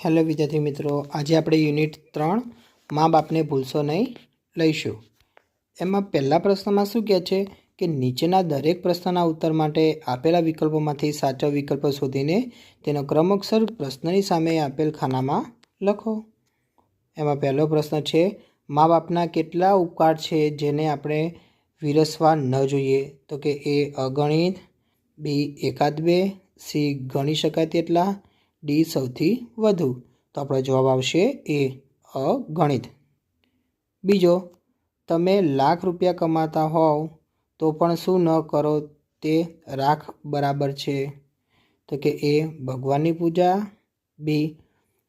Hello વિદ્યાર્થી મિત્રો, આજે આપણે યુનિટ 3 મા બાપને ભૂલશો નહીં લઈશું. એમાં પહેલા પ્રશ્નમાં શું કહે છે કે નીચેના દરેક પ્રશ્નના ઉત્તર માટે આપેલા વિકલ્પોમાંથી સાચો વિકલ્પ શોધીને તેનો ક્રમોક્ષર પ્રશ્નની સામે આપેલ ખાનામાં લખો. એમાં પહેલો પ્રશ્ન છે, મા બાપના કેટલા ઉપકાર છે જેને આપણે વિરસવા ન જોઈએ? તો કે એ અગણિત, બી એકાદ બે, સી ગણી શકાય તેટલા, ડી સૌથી વધુ. તો આપણો જવાબ આવશે એ અગણિત. બીજો, તમે લાખ રૂપિયા કમાતા હોવ તો પણ શું ન કરો તે રાખ બરાબર છે? તો કે એ ભગવાનની પૂજા, બી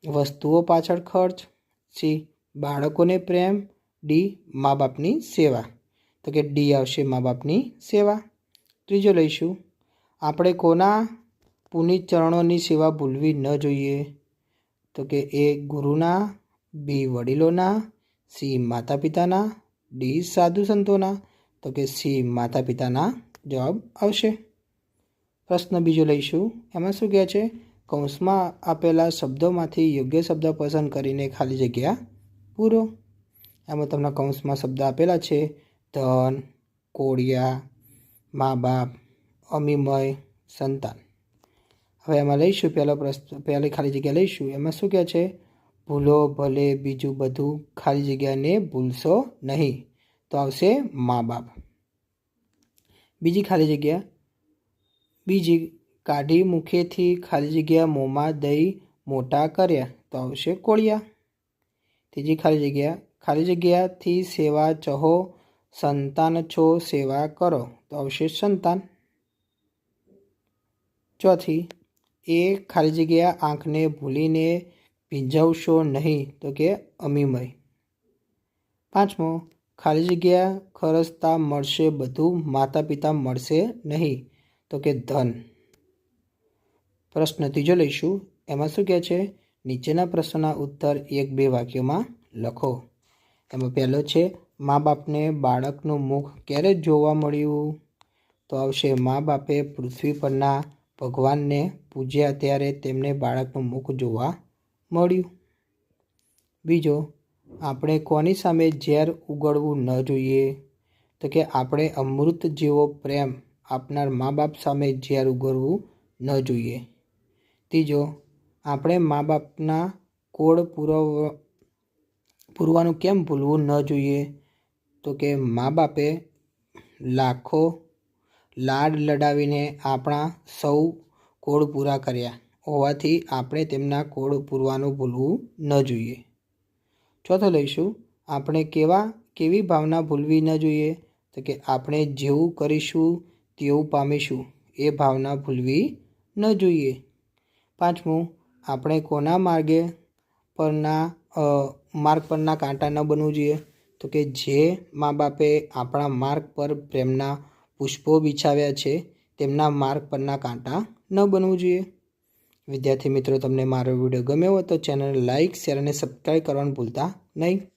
વસ્તુઓ પાછળ ખર્ચ, સી બાળકોને પ્રેમ, ડી મા બાપની સેવા. તો કે ડી આવશે મા બાપની સેવા. ત્રીજો લઈશું, આપણે કોના પુનિત ચરણોની સેવા ભૂલવી ન જોઈએ? તો કે એ ગુરુના, બી વડીલોના, સી માતા પિતાના, ડી સાધુ સંતોના. તો કે સી માતા પિતાના જવાબ આવશે. પ્રશ્ન બીજો લઈશું. એમાં શું કહે છે? કૌંસમાં આપેલા શબ્દોમાંથી યોગ્ય શબ્દ પસંદ કરીને ખાલી જગ્યા પૂરો. એમાં તમને કૌંસમાં શબ્દ આપેલા છે ધન, કોળિયા, મા બાપ, અમીમય, સંતાન. હવે એમાં લઈશું પહેલી ખાલી જગ્યા લઈશું. એમાં શું કહે છે? ભૂલો ભલે બીજું બધું ખાલી જગ્યાને ભૂલશો નહીં. તો આવશે મા બાપ. બીજી ખાલી જગ્યા, બીજી કાઢી મુખેથી ખાલી જગ્યા મોંમાં દઈ મોટા કર્યા. તો આવશે કોળિયા. ત્રીજી ખાલી જગ્યાથી સેવા ચહો સંતાન છો સેવા કરો. તો આવશે સંતાન. ચોથી, એ ખાલી જગ્યા આંખને ભૂલીને ભીંજવશો નહીં. તો કે અમીમય. પાંચમો, ખાલી જગ્યા ખરસતા મળશે બધું માતા પિતા મળશે નહીં. તો કે ધન. પ્રશ્ન ત્રીજો લઈશું. એમાં શું કહે છે? નીચેના પ્રશ્નના ઉત્તર 1-2 વાક્યોમાં લખો. એમાં પહેલો છે, મા બાપને બાળકનું મુખ ક્યારે જોવા મળ્યું? તો આવશે મા બાપે પૃથ્વી પરના ભગવાનને પૂજ્યા ત્યારે તેમને બાળકનું મુખ જોવા મળ્યું. બીજો, આપણે કોની સામે ઝેર ઉગળવું ન જોઈએ? તો કે આપણે અમૃત જેવો પ્રેમ આપનાર મા બાપ સામે ઝેર ઉગળવું ન જોઈએ. ત્રીજો, આપણે મા બાપના કોળ પૂરવાનું કેમ ભૂલવું ન જોઈએ? તો કે મા બાપે લાખો લાડ લડાવીને આપણા સૌ કોળ પૂરા કર્યા હોવાથી આપણે તેમના કોળ પૂરવાનું ભૂલવું ન જોઈએ. ચોથો લઈશું, આપણે કેવી ભાવના ભૂલવી ન જોઈએ? તો કે આપણે જેવું કરીશું તેવું પામીશું એ ભાવના ભૂલવી ન જોઈએ. પાંચમું, આપણે કોના માર્ગ પરના કાંટા ન બનવું જોઈએ? તો કે જે મા બાપે આપણા માર્ગ પર પ્રેમના પુષ્પો બિછાવ્યા છે તેમના માર્ગ પરના કાંટા ન બનવું જોઈએ. વિદ્યાર્થી મિત્રો, તમને મારો વિડીયો ગમ્યો હોય તો ચેનલને લાઇક, શેર અને સબસ્ક્રાઈબ કરવાનું ભૂલતા નહીં.